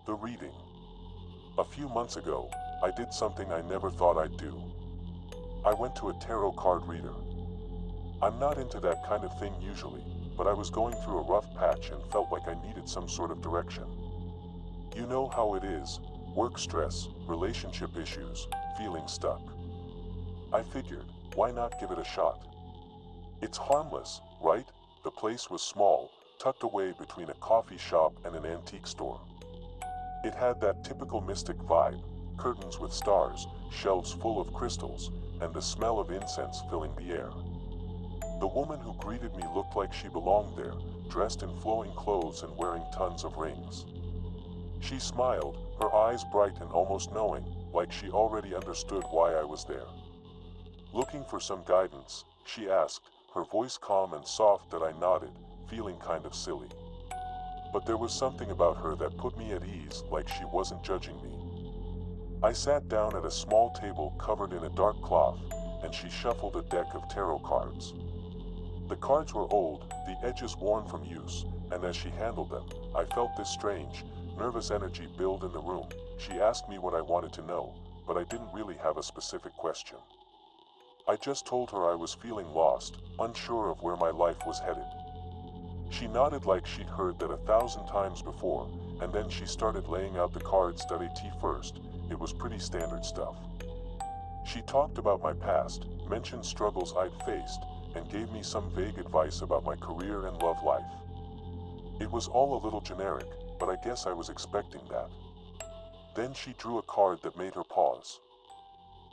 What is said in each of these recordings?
The reading. A few months ago, I did something I never thought I'd do. I went to a tarot card reader. I'm not into that kind of thing usually, but I was going through a rough patch and felt like I needed some sort of direction. You know how it is, work stress, relationship issues, feeling stuck. I figured, why not give it a shot? It's harmless, right? The place was small, tucked away between a coffee shop and an antique store. It had that typical mystic vibe, curtains with stars, shelves full of crystals, and the smell of incense filling the air. The woman who greeted me looked like she belonged there, dressed in flowing clothes and wearing tons of rings. She smiled, her eyes bright and almost knowing, like she already understood why I was there. Looking for some guidance, she asked, her voice calm and soft that I nodded, feeling kind of silly. But there was something about her that put me at ease, like she wasn't judging me. I sat down at a small table covered in a dark cloth, and she shuffled a deck of tarot cards. The cards were old, the edges worn from use, and as she handled them, I felt this strange, nervous energy build in the room. She asked me what I wanted to know, but I didn't really have a specific question. I just told her I was feeling lost, unsure of where my life was headed. She nodded like she'd heard that 1,000 times before, and then she started laying out the cards study first. It was pretty standard stuff. She talked about my past, mentioned struggles I'd faced, and gave me some vague advice about my career and love life. It was all a little generic, but I guess I was expecting that. Then she drew a card that made her pause.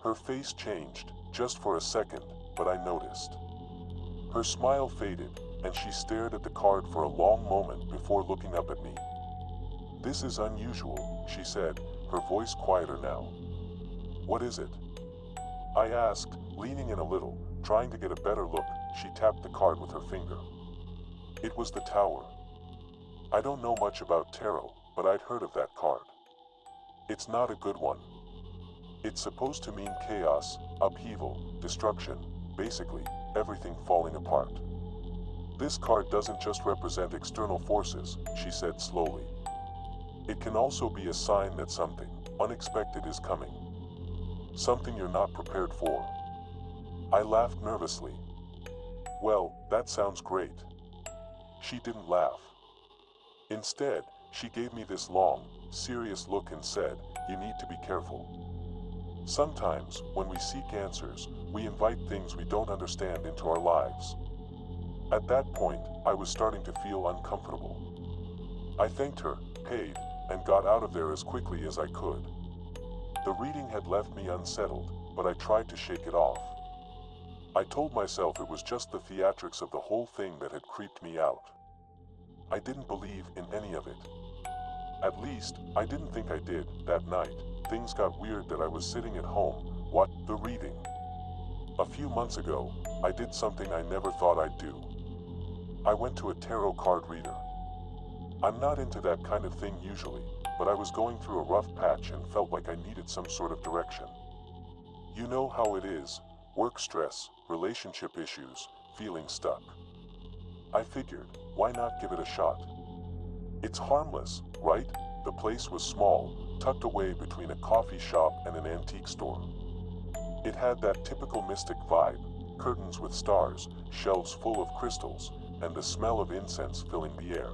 Her face changed, just for a second, but I noticed. Her smile faded, and she stared at the card for a long moment before looking up at me. "This is unusual," she said, her voice quieter now. "What is it?" I asked, leaning in a little, trying to get a better look. She tapped the card with her finger. It was the Tower. I don't know much about tarot, but I'd heard of that card. It's not a good one. It's supposed to mean chaos, upheaval, destruction, basically, everything falling apart. This card doesn't just represent external forces, she said slowly. It can also be a sign that something unexpected is coming. Something you're not prepared for. I laughed nervously. "Well, that sounds great." She didn't laugh. Instead, she gave me this long, serious look and said, "You need to be careful. Sometimes, when we seek answers, we invite things we don't understand into our lives." At that point, I was starting to feel uncomfortable. I thanked her, paid, and got out of there as quickly as I could. The reading had left me unsettled, but I tried to shake it off. I told myself it was just the theatrics of the whole thing that had creeped me out. I didn't believe in any of it. At least, I didn't think I did. That night, things got weird that I was sitting at home, the reading. A few months ago, I did something I never thought I'd do. I went to a tarot card reader. I'm not into that kind of thing usually, but I was going through a rough patch and felt like I needed some sort of direction. You know how it is, work stress, relationship issues, feeling stuck. I figured, why not give it a shot? It's harmless, right? The place was small, tucked away between a coffee shop and an antique store. It had that typical mystic vibe, curtains with stars, shelves full of crystals, and the smell of incense filling the air.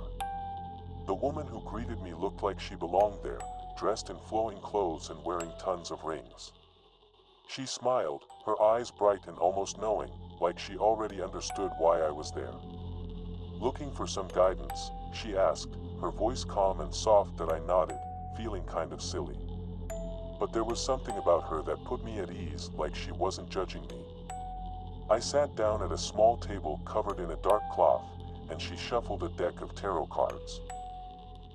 The woman who greeted me looked like she belonged there, dressed in flowing clothes and wearing tons of rings. She smiled, her eyes bright and almost knowing, like she already understood why I was there. Looking for some guidance, she asked, her voice calm and soft that I nodded, feeling kind of silly. But there was something about her that put me at ease, like she wasn't judging me. I sat down at a small table covered in a dark cloth, and she shuffled a deck of tarot cards.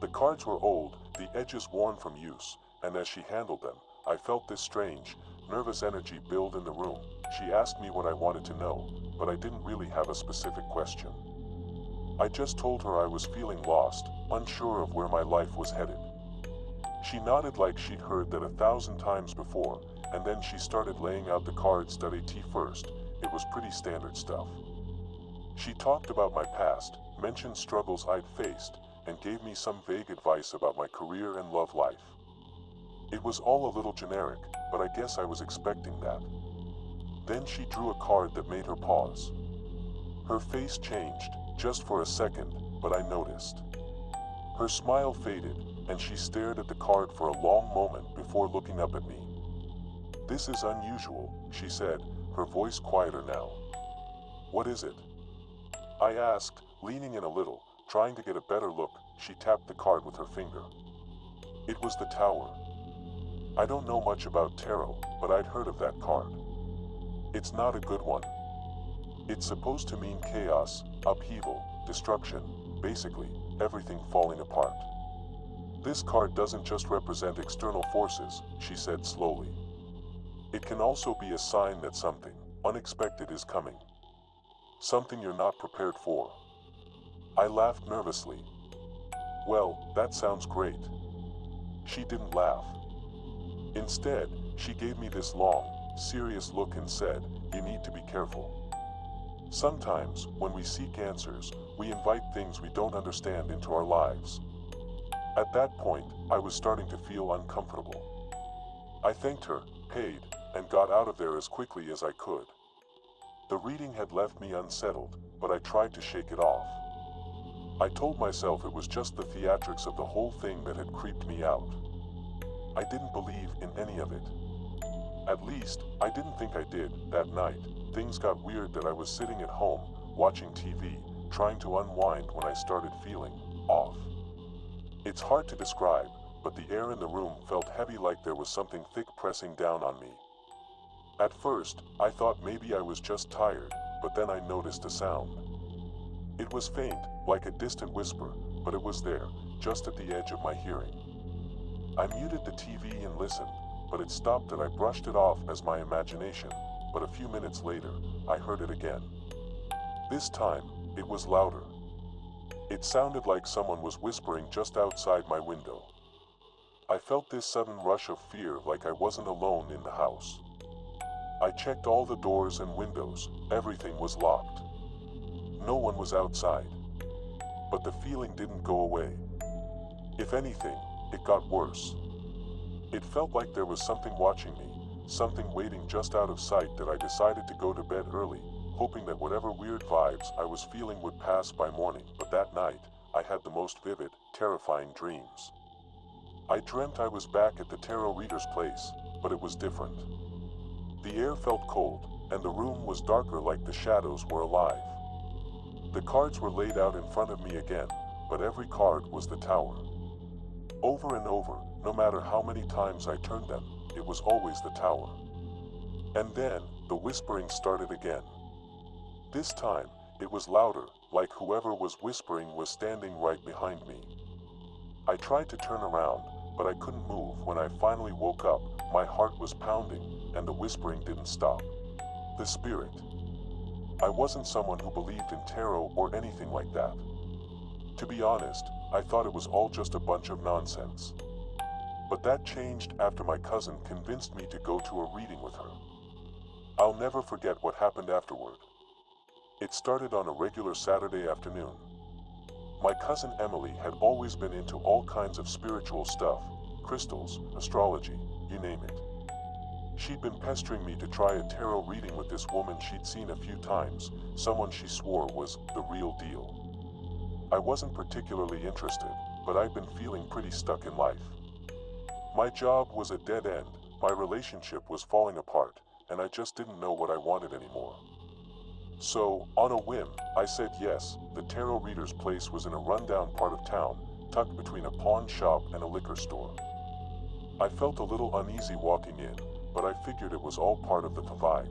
The cards were old, the edges worn from use, and as she handled them, I felt this strange, nervous energy build in the room. She asked me what I wanted to know, but I didn't really have a specific question. I just told her I was feeling lost, unsure of where my life was headed. She nodded like she'd heard that 1,000 times before, and then she started laying out the cards study first. It was pretty standard stuff. She talked about my past, mentioned struggles I'd faced, and gave me some vague advice about my career and love life. It was all a little generic, but I guess I was expecting that. Then she drew a card that made her pause. Her face changed, just for a second, but I noticed. Her smile faded, and she stared at the card for a long moment before looking up at me. "This is unusual," she said, her voice quieter now. "What is it?" I asked, leaning in a little, trying to get a better look. She tapped the card with her finger. It was the Tower. I don't know much about tarot, but I'd heard of that card. It's not a good one. It's supposed to mean chaos, upheaval, destruction, basically, everything falling apart. This card doesn't just represent external forces, she said slowly. It can also be a sign that something unexpected is coming. Something you're not prepared for. I laughed nervously. "Well, that sounds great." She didn't laugh. Instead, she gave me this long, serious look and said, "You need to be careful. Sometimes, when we seek answers, we invite things we don't understand into our lives." At that point, I was starting to feel uncomfortable. I thanked her, paid, and got out of there as quickly as I could. The reading had left me unsettled, but I tried to shake it off. I told myself it was just the theatrics of the whole thing that had creeped me out. I didn't believe in any of it. At least, I didn't think I did. That night, things got weird that I was sitting at home, watching TV, trying to unwind when I started feeling off. It's hard to describe, but the air in the room felt heavy, like there was something thick pressing down on me. At first, I thought maybe I was just tired, but then I noticed a sound. It was faint, like a distant whisper, but it was there, just at the edge of my hearing. I muted the TV and listened, but it stopped and I brushed it off as my imagination, but a few minutes later, I heard it again. This time, it was louder. It sounded like someone was whispering just outside my window. I felt this sudden rush of fear, like I wasn't alone in the house. I checked all the doors and windows, everything was locked. No one was outside. But the feeling didn't go away. If anything, it got worse. It felt like there was something watching me, something waiting just out of sight, that I decided to go to bed early, hoping that whatever weird vibes I was feeling would pass by morning. But that night, I had the most vivid, terrifying dreams. I dreamt I was back at the tarot reader's place, but it was different. The air felt cold, and the room was darker, like the shadows were alive. The cards were laid out in front of me again, but every card was the Tower. Over and over, no matter how many times I turned them, it was always the Tower. And then, the whispering started again. This time, it was louder, like whoever was whispering was standing right behind me. I tried to turn around, but I couldn't move. When I finally woke up, my heart was pounding, and the whispering didn't stop. The spirit. I wasn't someone who believed in tarot or anything like that. To be honest, I thought it was all just a bunch of nonsense. But that changed after my cousin convinced me to go to a reading with her. I'll never forget what happened afterward. It started on a regular Saturday afternoon. My cousin Emily had always been into all kinds of spiritual stuff, crystals, astrology, you name it. She'd been pestering me to try a tarot reading with this woman she'd seen a few times, someone she swore was the real deal. I wasn't particularly interested, but I'd been feeling pretty stuck in life. My job was a dead end, my relationship was falling apart, and I just didn't know what I wanted anymore. So, on a whim, I said yes. The tarot reader's place was in a rundown part of town, tucked between a pawn shop and a liquor store. I felt a little uneasy walking in, but I figured it was all part of the vibe.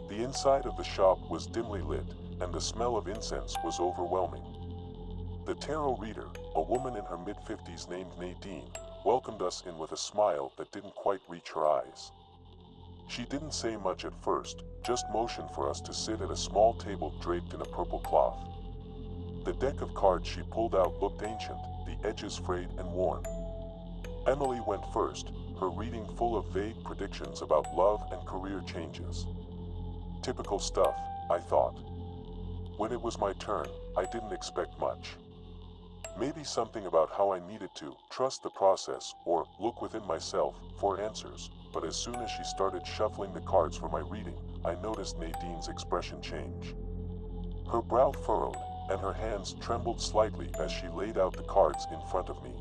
The inside of the shop was dimly lit, and the smell of incense was overwhelming. The tarot reader, a woman in her mid-50s named Nadine, welcomed us in with a smile that didn't quite reach her eyes. She didn't say much at first, just motioned for us to sit at a small table draped in a purple cloth. The deck of cards she pulled out looked ancient, the edges frayed and worn. Emily went first, her reading full of vague predictions about love and career changes. Typical stuff, I thought. When it was my turn, I didn't expect much. Maybe something about how I needed to trust the process or look within myself for answers. But as soon as she started shuffling the cards for my reading, I noticed Nadine's expression change. Her brow furrowed, and her hands trembled slightly as she laid out the cards in front of me.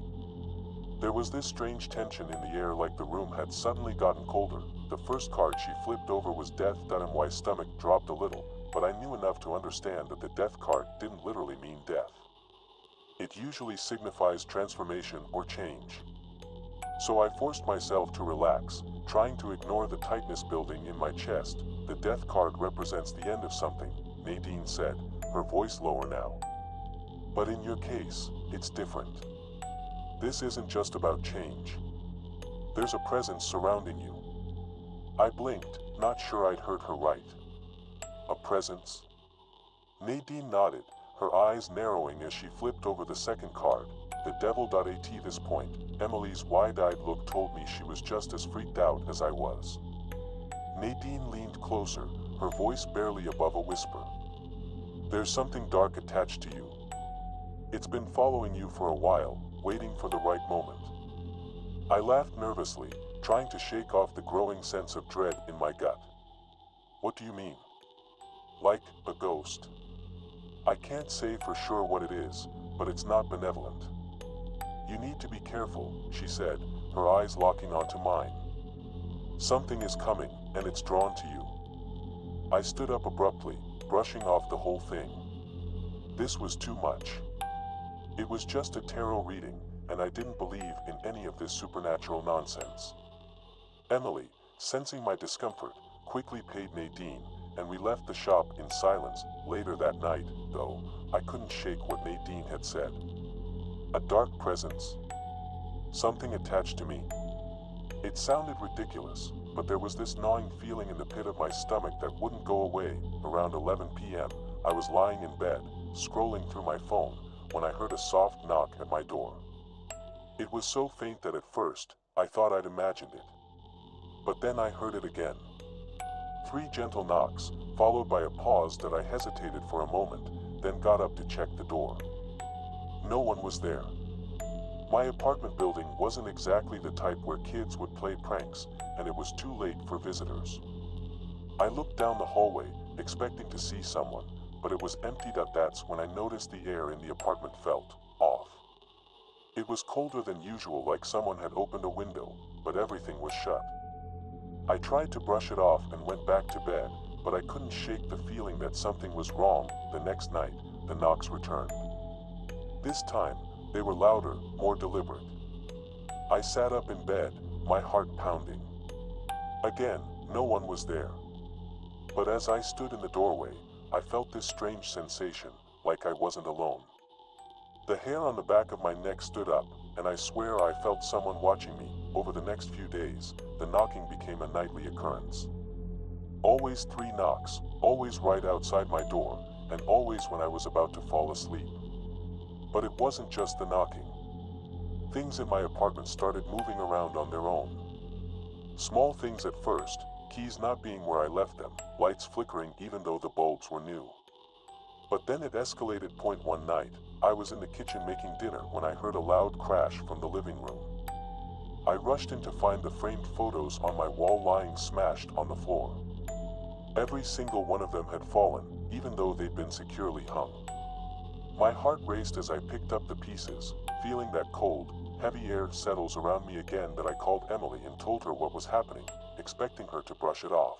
There was this strange tension in the air, like the room had suddenly gotten colder. The first card she flipped over was death. My stomach dropped a little, but I knew enough to understand that the death card didn't literally mean death. It usually signifies transformation or change. So I forced myself to relax, trying to ignore the tightness building in my chest. The death card represents the end of something, Nadine said, her voice lower now. But in your case, it's different. This isn't just about change. There's a presence surrounding you. I blinked, not sure I'd heard her right. A presence? Nadine nodded, her eyes narrowing as she flipped over the second card, the devil. At this point, Emily's wide-eyed look told me she was just as freaked out as I was. Nadine leaned closer, her voice barely above a whisper. There's something dark attached to you. It's been following you for a while, waiting for the right moment. I laughed nervously, trying to shake off the growing sense of dread in my gut. What do you mean? Like a ghost? I can't say for sure what it is, but it's not benevolent. You need to be careful, she said, her eyes locking onto mine. Something is coming, and it's drawn to you. I stood up abruptly, brushing off the whole thing. This was too much. It was just a tarot reading, and I didn't believe in any of this supernatural nonsense. Emily, sensing my discomfort, quickly paid Nadine, and we left the shop in silence. Later that night, though, I couldn't shake what Nadine had said. A dark presence. Something attached to me. It sounded ridiculous, but there was this gnawing feeling in the pit of my stomach that wouldn't go away. Around 11 p.m., I was lying in bed, scrolling through my phone, when I heard a soft knock at my door. It was so faint that at first, I thought I'd imagined it. But then I heard it again. 3 gentle knocks, followed by a pause that I hesitated for a moment, then got up to check the door. No one was there. My apartment building wasn't exactly the type where kids would play pranks, and it was too late for visitors. I looked down the hallway, expecting to see someone, but it was empty. That's when I noticed the air in the apartment felt off. It was colder than usual, like someone had opened a window, but everything was shut. I tried to brush it off and went back to bed, but I couldn't shake the feeling that something was wrong. The next night, the knocks returned. This time, they were louder, more deliberate. I sat up in bed, my heart pounding. Again, no one was there. But as I stood in the doorway, I felt this strange sensation, like I wasn't alone. The hair on the back of my neck stood up, and I swear I felt someone watching me. Over the next few days, the knocking became a nightly occurrence. Always 3 knocks, always right outside my door, and always when I was about to fall asleep. But it wasn't just the knocking. Things in my apartment started moving around on their own. Small things at first, keys not being where I left them, lights flickering even though the bulbs were new. But then it escalated. One night, I was in the kitchen making dinner when I heard a loud crash from the living room. I rushed in to find the framed photos on my wall lying smashed on the floor. Every single one of them had fallen, even though they'd been securely hung. My heart raced as I picked up the pieces, feeling that cold, heavy air settles around me again. That I called Emily and told her what was happening, expecting her to brush it off.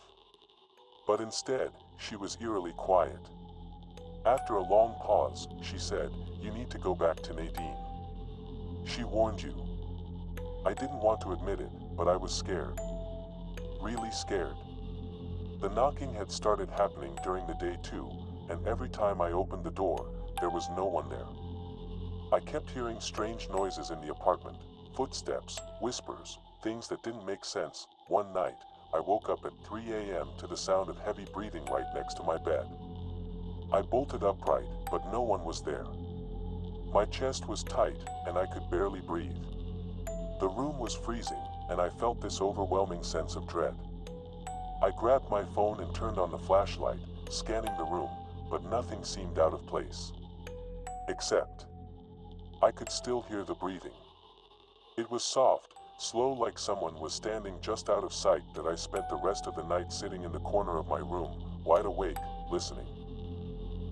But instead, she was eerily quiet. After a long pause, she said, "You need to go back to Nadine. She warned you." I didn't want to admit it, but I was scared. Really scared. The knocking had started happening during the day too, and every time I opened the door, there was no one there. I kept hearing strange noises in the apartment, footsteps, whispers, things that didn't make sense. One night, I woke up at 3 a.m. to the sound of heavy breathing right next to my bed. I bolted upright, but no one was there. My chest was tight, and I could barely breathe. The room was freezing, and I felt this overwhelming sense of dread. I grabbed my phone and turned on the flashlight, scanning the room, but nothing seemed out of place. Except I could still hear the breathing. It was soft, slow, like someone was standing just out of sight. That I spent the rest of the night sitting in the corner of my room, wide awake, listening.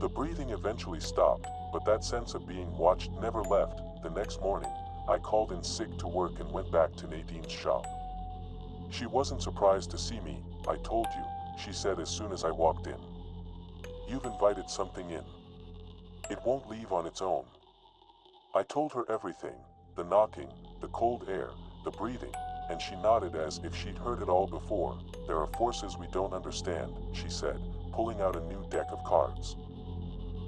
The breathing eventually stopped, but that sense of being watched never left. The next morning, I called in sick to work and went back to Nadine's shop. She wasn't surprised to see me. I told you, she said as soon as I walked in. You've invited something in. It won't leave on its own. I told her everything, the knocking, the cold air, the breathing, and she nodded as if she'd heard it all before. There are forces we don't understand, she said, pulling out a new deck of cards.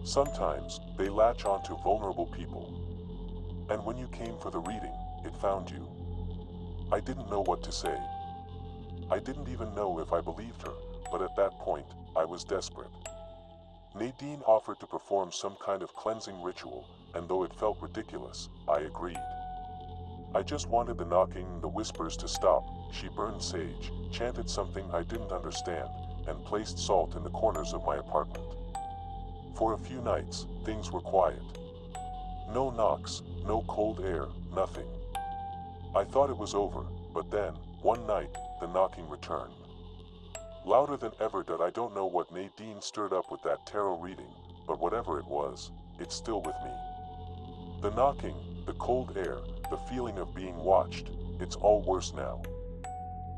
Sometimes, they latch onto vulnerable people. And when you came for the reading, it found you. I didn't know what to say. I didn't even know if I believed her, but at that point, I was desperate. Nadine offered to perform some kind of cleansing ritual, and though it felt ridiculous, I agreed. I just wanted the knocking and the whispers to stop. She burned sage, chanted something I didn't understand, and placed salt in the corners of my apartment. For a few nights, things were quiet. No knocks, no cold air, nothing. I thought it was over, but then, one night, the knocking returned. Louder than ever. That I don't know what Nadine stirred up with that tarot reading, but whatever it was, it's still with me. The knocking, the cold air, the feeling of being watched, it's all worse now.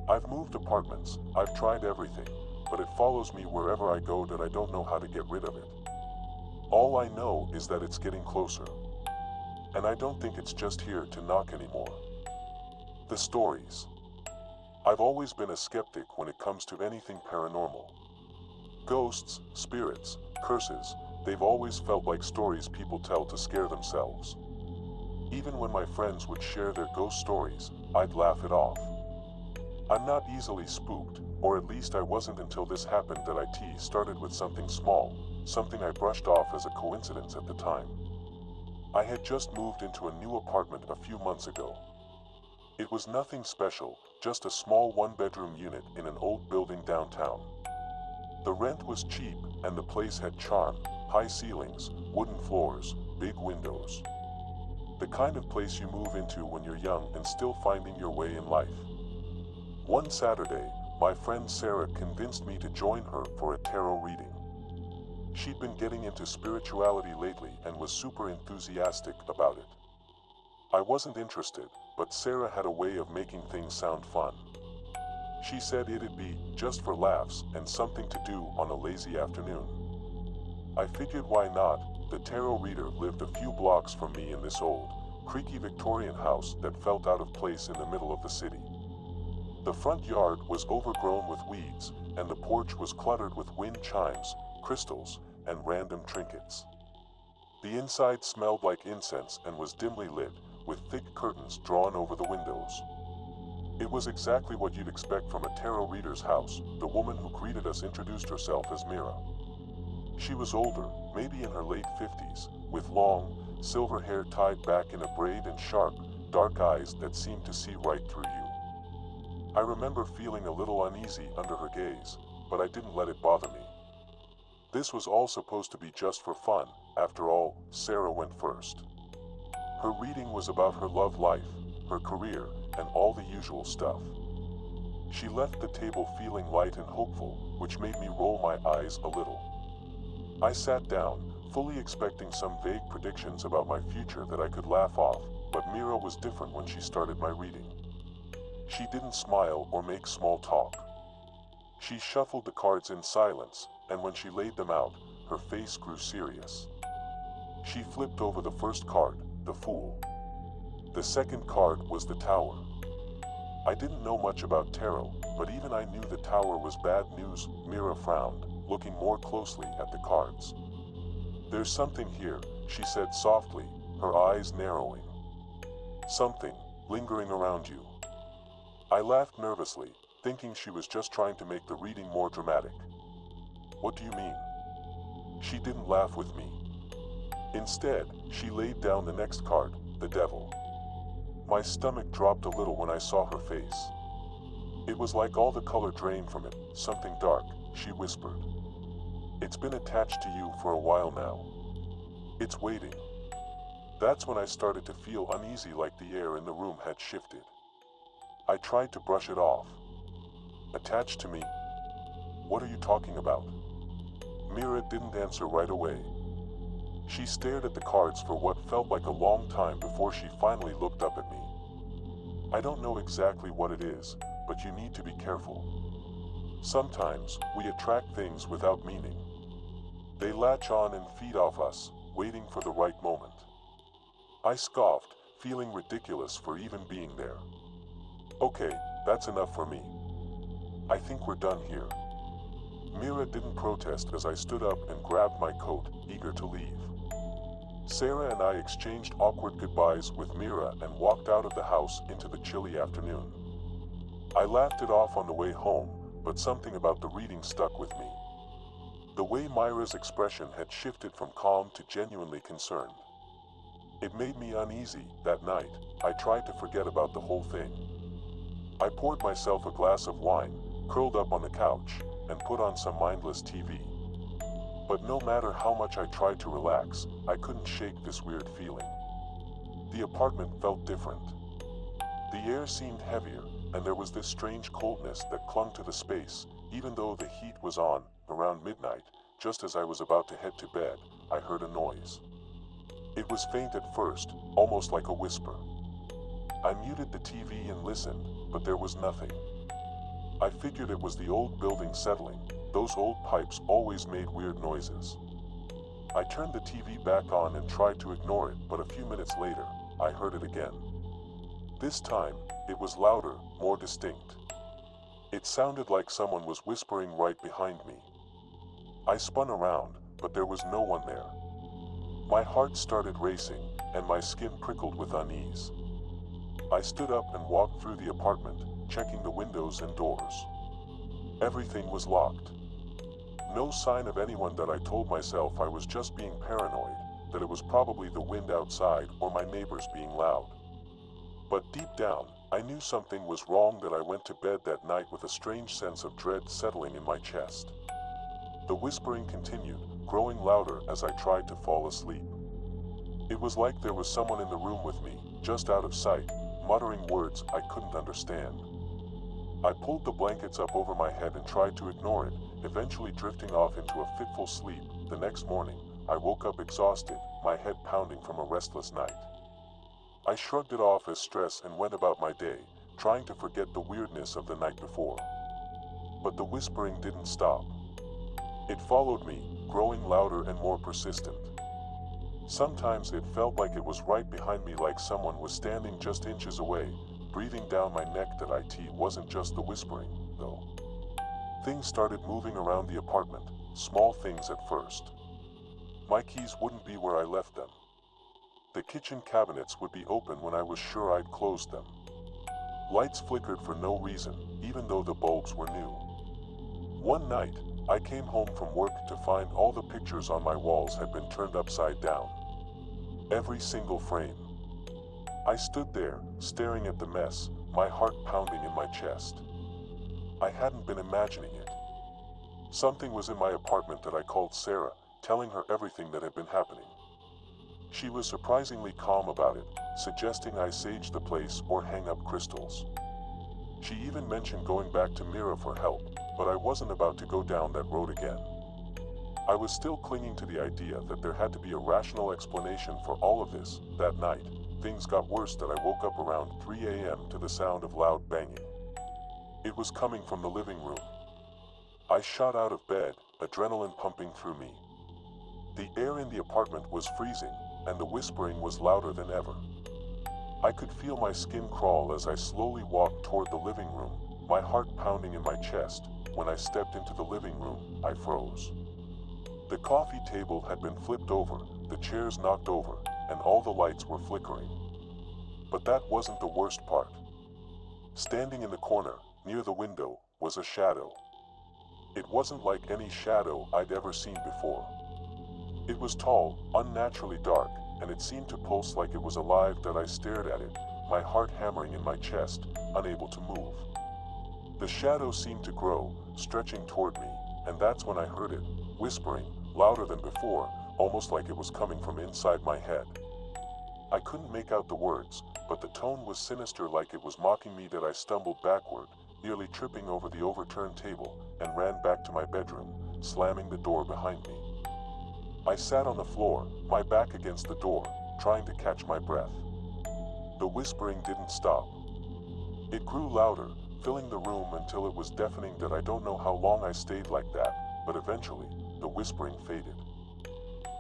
I've moved apartments, I've tried everything, but it follows me wherever I go. That I don't know how to get rid of it. All I know is that it's getting closer. And I don't think it's just here to knock anymore. The stories. I've always been a skeptic when it comes to anything paranormal. Ghosts, spirits, curses, they've always felt like stories people tell to scare themselves. Even when my friends would share their ghost stories, I'd laugh it off. I'm not easily spooked, or at least I wasn't until this happened. That it started with something small, something I brushed off as a coincidence at the time. I had just moved into a new apartment a few months ago. It was nothing special, just a small one-bedroom unit in an old building downtown. The rent was cheap, and the place had charm, high ceilings, wooden floors, big windows. The kind of place you move into when you're young and still finding your way in life. One Saturday, my friend Sarah convinced me to join her for a tarot reading. She'd been getting into spirituality lately and was super enthusiastic about it. I wasn't interested, but Sarah had a way of making things sound fun. She said it'd be just for laughs and something to do on a lazy afternoon. I figured why not. The tarot reader lived a few blocks from me in this old, creaky Victorian house that felt out of place in the middle of the city. The front yard was overgrown with weeds, and the porch was cluttered with wind chimes, crystals, and random trinkets. The inside smelled like incense and was dimly lit, with thick curtains drawn over the windows. It was exactly what you'd expect from a tarot reader's house. The woman who greeted us introduced herself as Mira. She was older, maybe in her late 50s, with long, silver hair tied back in a braid and sharp, dark eyes that seemed to see right through you. I remember feeling a little uneasy under her gaze, but I didn't let it bother me. This was all supposed to be just for fun. After all, Sarah went first. Her reading was about her love life, her career, and all the usual stuff. She left the table feeling light and hopeful, which made me roll my eyes a little. I sat down, fully expecting some vague predictions about my future that I could laugh off, but Mira was different when she started my reading. She didn't smile or make small talk. She shuffled the cards in silence, and when she laid them out, her face grew serious. She flipped over the first card, the Fool. The second card was the Tower. I didn't know much about tarot, but even I knew the Tower was bad news. Mira frowned, looking more closely at the cards. "There's something here," she said softly, her eyes narrowing. "Something lingering around you." I laughed nervously, thinking she was just trying to make the reading more dramatic. "What do you mean?" She didn't laugh with me. Instead, she laid down the next card, the Devil. My stomach dropped a little when I saw her face. It was like all the color drained from it. "Something dark," she whispered. "It's been attached to you for a while now. It's waiting." That's when I started to feel uneasy, like the air in the room had shifted. I tried to brush it off. Attached to me? What are you talking about? Mira didn't answer right away. She stared at the cards for what felt like a long time before she finally looked up at me. I don't know exactly what it is, but you need to be careful. Sometimes, we attract things without meaning. They latch on and feed off us, waiting for the right moment. I scoffed, feeling ridiculous for even being there. Okay, that's enough for me. I think we're done here. Mira didn't protest as I stood up and grabbed my coat, eager to leave. Sarah and I exchanged awkward goodbyes with Mira and walked out of the house into the chilly afternoon. I laughed it off on the way home, but something about the reading stuck with me. The way Myra's expression had shifted from calm to genuinely concerned. It made me uneasy. That night, I tried to forget about the whole thing. I poured myself a glass of wine, curled up on the couch, and put on some mindless TV. But no matter how much I tried to relax, I couldn't shake this weird feeling. The apartment felt different. The air seemed heavier, and there was this strange coldness that clung to the space, even though the heat was on. Around midnight, just as I was about to head to bed, I heard a noise. It was faint at first, almost like a whisper. I muted the TV and listened, but there was nothing. I figured it was the old building settling. Those old pipes always made weird noises. I turned the TV back on and tried to ignore it, but a few minutes later, I heard it again. This time, it was louder, more distinct. It sounded like someone was whispering right behind me. I spun around, but there was no one there. My heart started racing, and my skin prickled with unease. I stood up and walked through the apartment, checking the windows and doors. Everything was locked. No sign of anyone. That I told myself I was just being paranoid, that it was probably the wind outside or my neighbors being loud. But deep down, I knew something was wrong. That I went to bed that night with a strange sense of dread settling in my chest. The whispering continued, growing louder as I tried to fall asleep. It was like there was someone in the room with me, just out of sight, muttering words I couldn't understand. I pulled the blankets up over my head and tried to ignore it, eventually drifting off into a fitful sleep. The next morning, I woke up exhausted, my head pounding from a restless night. I shrugged it off as stress and went about my day, trying to forget the weirdness of the night before. But the whispering didn't stop. It followed me, growing louder and more persistent. Sometimes it felt like it was right behind me, like someone was standing just inches away, breathing down my neck. That it wasn't just the whispering, though. Things started moving around the apartment, small things at first. My keys wouldn't be where I left them. The kitchen cabinets would be open when I was sure I'd closed them. Lights flickered for no reason, even though the bulbs were new. One night, I came home from work to find all the pictures on my walls had been turned upside down. Every single frame. I stood there, staring at the mess, my heart pounding in my chest. I hadn't been imagining it. Something was in my apartment. That I called Sarah, telling her everything that had been happening. She was surprisingly calm about it, suggesting I sage the place or hang up crystals. She even mentioned going back to Mira for help, but I wasn't about to go down that road again. I was still clinging to the idea that there had to be a rational explanation for all of this. That night, things got worse. That I woke up around 3 a.m. to the sound of loud banging. It was coming from the living room. I shot out of bed, adrenaline pumping through me. The air in the apartment was freezing, and the whispering was louder than ever. I could feel my skin crawl as I slowly walked toward the living room, my heart pounding in my chest. When I stepped into the living room, I froze. The coffee table had been flipped over, the chairs knocked over, and all the lights were flickering. But that wasn't the worst part. Standing in the corner, near the window, was a shadow. It wasn't like any shadow I'd ever seen before. It was tall, unnaturally dark, and it seemed to pulse like it was alive. That I stared at it, my heart hammering in my chest, unable to move. The shadow seemed to grow, stretching toward me, and that's when I heard it, whispering, louder than before, almost like it was coming from inside my head. I couldn't make out the words, but the tone was sinister, like it was mocking me. That I stumbled backward, nearly tripping over the overturned table, and ran back to my bedroom, slamming the door behind me. I sat on the floor, my back against the door, trying to catch my breath. The whispering didn't stop. It grew louder, filling the room until it was deafening. That I don't know how long I stayed like that, but eventually, the whispering faded.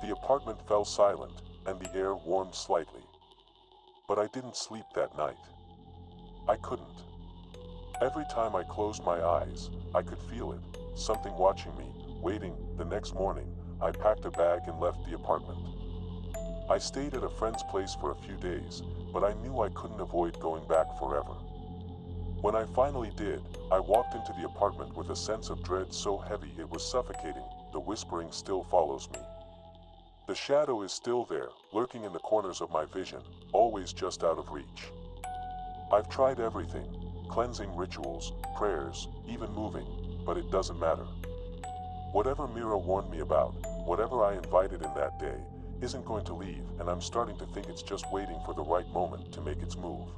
The apartment fell silent, and the air warmed slightly. But I didn't sleep that night. I couldn't. Every time I closed my eyes, I could feel it, something watching me, waiting. The next morning, I packed a bag and left the apartment. I stayed at a friend's place for a few days, but I knew I couldn't avoid going back forever. When I finally did, I walked into the apartment with a sense of dread so heavy it was suffocating. The whispering still follows me. The shadow is still there, lurking in the corners of my vision, always just out of reach. I've tried everything, cleansing rituals, prayers, even moving, but it doesn't matter. Whatever Mira warned me about, whatever I invited in that day, isn't going to leave, and I'm starting to think it's just waiting for the right moment to make its move.